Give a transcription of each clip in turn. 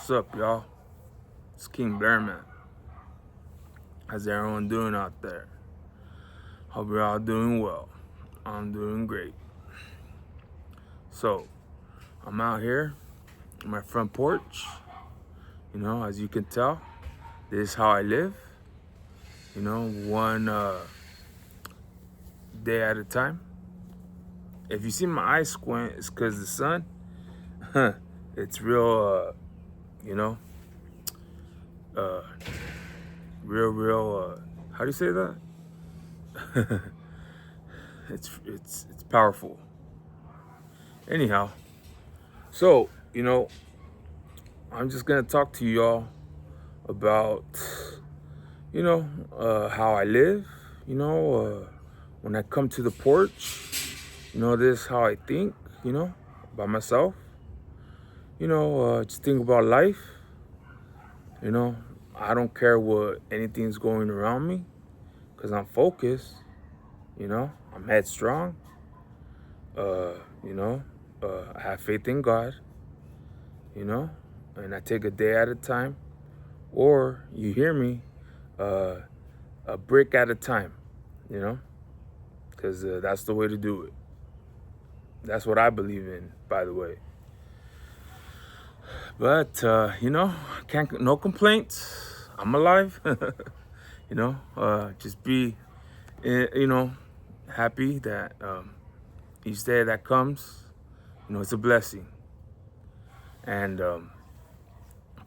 What's up, y'all? It's King Blurman. How's everyone doing out there? Hope you're all doing well. I'm doing great. So, I'm out here on my front porch. As you can tell, this is how I live. One day at a time. If you see my eyes squint, it's because the sun, it's real, uh, real, how do you say that? it's powerful. Anyhow, so I'm just gonna talk to y'all about how I live. When I come to the porch, this is how I think. About myself. Just think about life. I don't care what anything's going around me, cause I'm focused. I'm headstrong. I have faith in God, and I take a day at a time, or you hear me, a brick at a time, because that's the way to do it. That's what I believe in, by the way. But, can't, no complaints. I'm alive, just be, happy that each day that comes, it's a blessing. And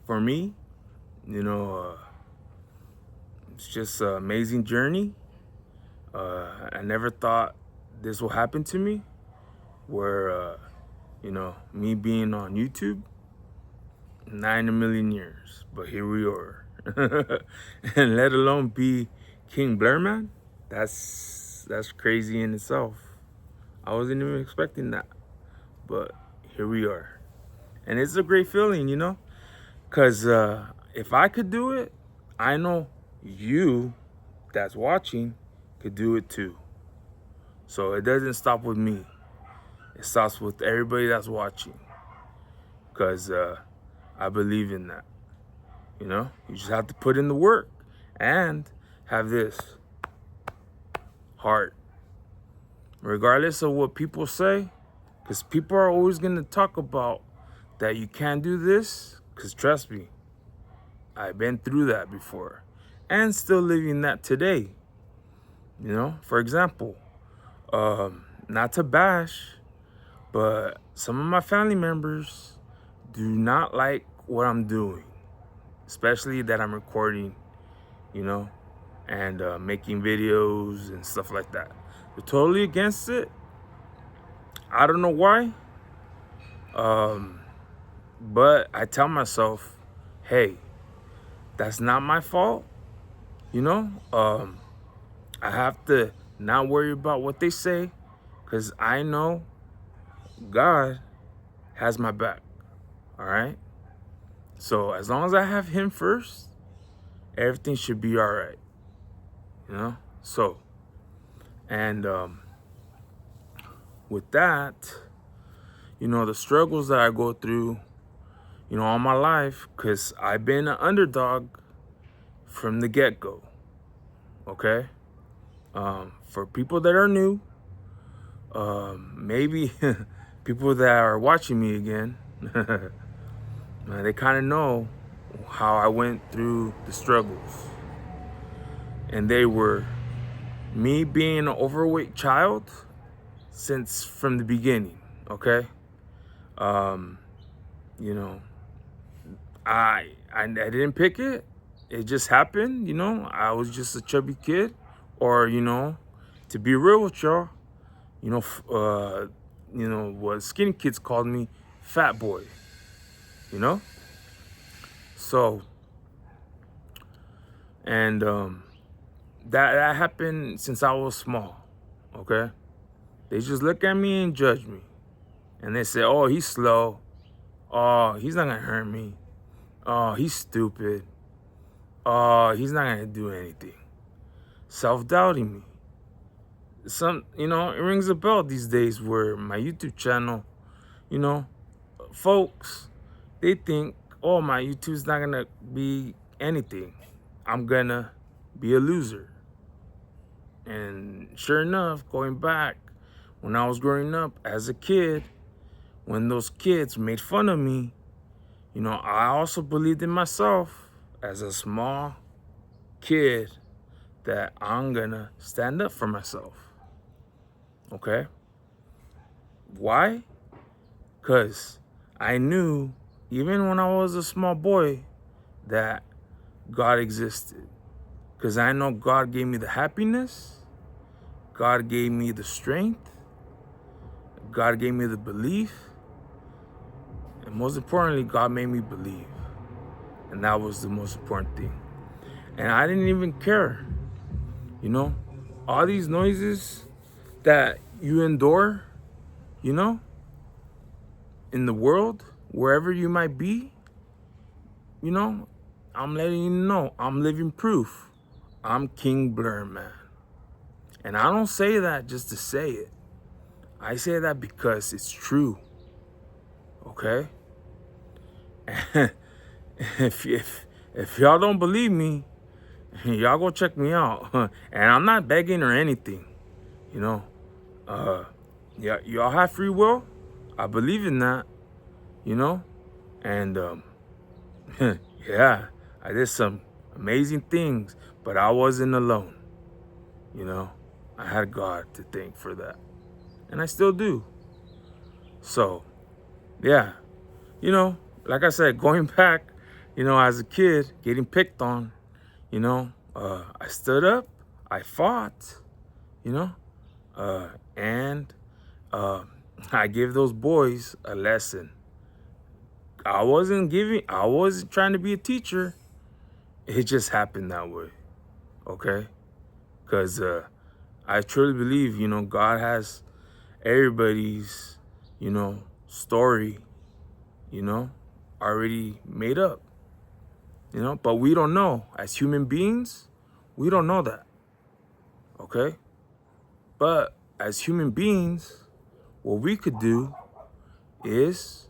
for me, it's just an amazing journey. I never thought this will happen to me, where, me being on YouTube, 9 in a million years, but here we are. And let alone be King Blurman, that's crazy in itself. I wasn't even expecting that, but here we are. And it's a great feeling, because if I could do it, I know you that's watching could do it too. So it doesn't stop with me. It stops with everybody that's watching, because I believe in that. You just have to put in the work and have this heart. Regardless of what people say, because people are always going to talk about that you can't do this, because trust me, I've been through that before and still living that today. For example, not to bash, but some of my family members do not like what I'm doing, especially that I'm recording, and making videos and stuff like that. They're totally against it. I don't know why. But I tell myself, hey, that's not my fault. I have to not worry about what they say, because I know God has my back. All right. So as long as I have him first, everything should be all right. So, and with that, the struggles that I go through, all my life, because I've been an underdog from the get-go, okay? For people that are new, maybe people that are watching me again, they kind of know how I went through the struggles. And they were me being an overweight child since from the beginning, okay? I didn't pick it. It just happened, I was just a chubby kid, or, to be real with y'all, what skinny kids called me, fat boy, So, and that happened since I was small, okay? They just look at me and judge me. And they say, oh, he's slow. Oh, he's not gonna hurt me. Oh, he's stupid. Oh, he's not gonna do anything. Self-doubting me. It rings a bell these days where my YouTube channel, folks, they think oh, my YouTube's not gonna be anything. I'm gonna be a loser. And sure enough, going back, when I was growing up as a kid, when those kids made fun of me, I also believed in myself as a small kid that I'm gonna stand up for myself. Okay? Why? Because I knew, even when I was a small boy, that God existed. Because I know God gave me the happiness, God gave me the strength, God gave me the belief, and most importantly, God made me believe. And that was the most important thing. And I didn't even care. All these noises that you endure, in the world, wherever you might be, I'm letting you know, I'm living proof. I'm King Blurman. And I don't say that just to say it. I say that because it's true. Okay? if y'all don't believe me, y'all go check me out. And I'm not begging or anything. Yeah, y'all have free will. I believe in that. And yeah, I did some amazing things, but I wasn't alone. I had God to thank for that, and I still do. So yeah, like I said, going back, as a kid getting picked on, I stood up, I fought, and I gave those boys a lesson. I wasn't trying to be a teacher. It just happened that way. Okay? Because I truly believe, God has everybody's, story, already made up. But we don't know. As human beings, we don't know that. Okay? But as human beings, what we could do is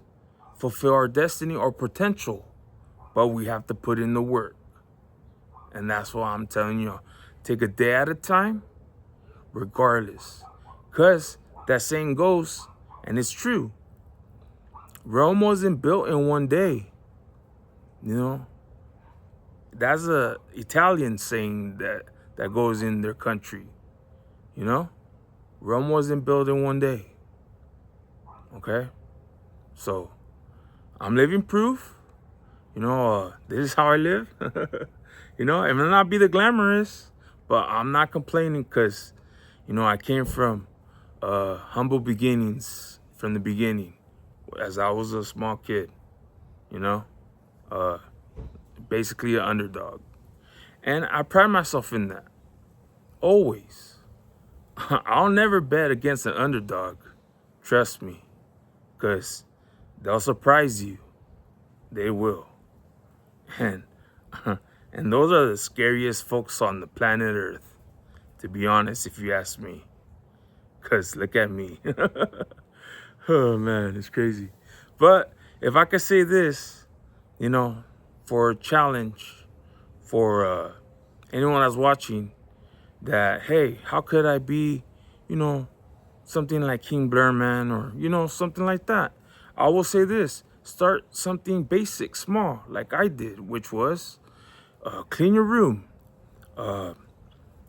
fulfill our destiny or potential. But we have to put in the work. And that's why I'm telling you, take a day at a time, regardless. Because that saying goes, and it's true, Rome wasn't built in one day. That's a Italian saying that goes in their country. Rome wasn't built in one day. Okay? So, I'm living proof. This is how I live. It may not be the glamorous, but I'm not complaining because, I came from humble beginnings from the beginning as I was a small kid, basically an underdog. And I pride myself in that. Always. I'll never bet against an underdog. Trust me. Because they'll surprise you. They will. And and those are the scariest folks on the planet Earth, to be honest, if you ask me. Because look at me. Oh, man, it's crazy. But if I could say this, for a challenge for anyone that's watching, that, hey, how could I be, something like King Blurman or, something like that? I will say this. Start something basic, small, like I did, which was clean your room.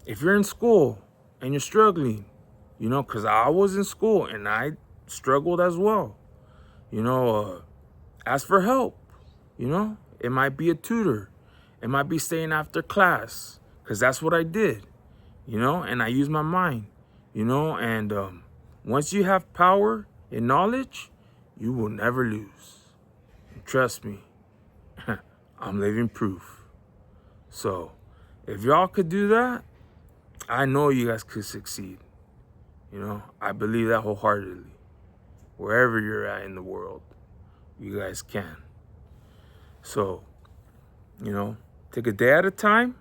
If you're in school and you're struggling, because I was in school and I struggled as well, ask for help. It might be a tutor. It might be staying after class, because that's what I did, and I use my mind, and once you have power and knowledge, you will never lose. Trust me, I'm living proof. So if y'all could do that, I know you guys could succeed. I believe that wholeheartedly. Wherever you're at in the world, you guys can. So, take a day at a time,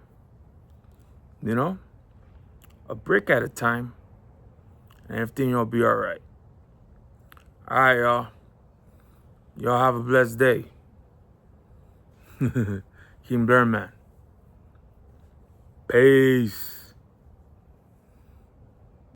a brick at a time, and everything will be all right. All right, y'all. Y'all have a blessed day. King Blurman. Peace.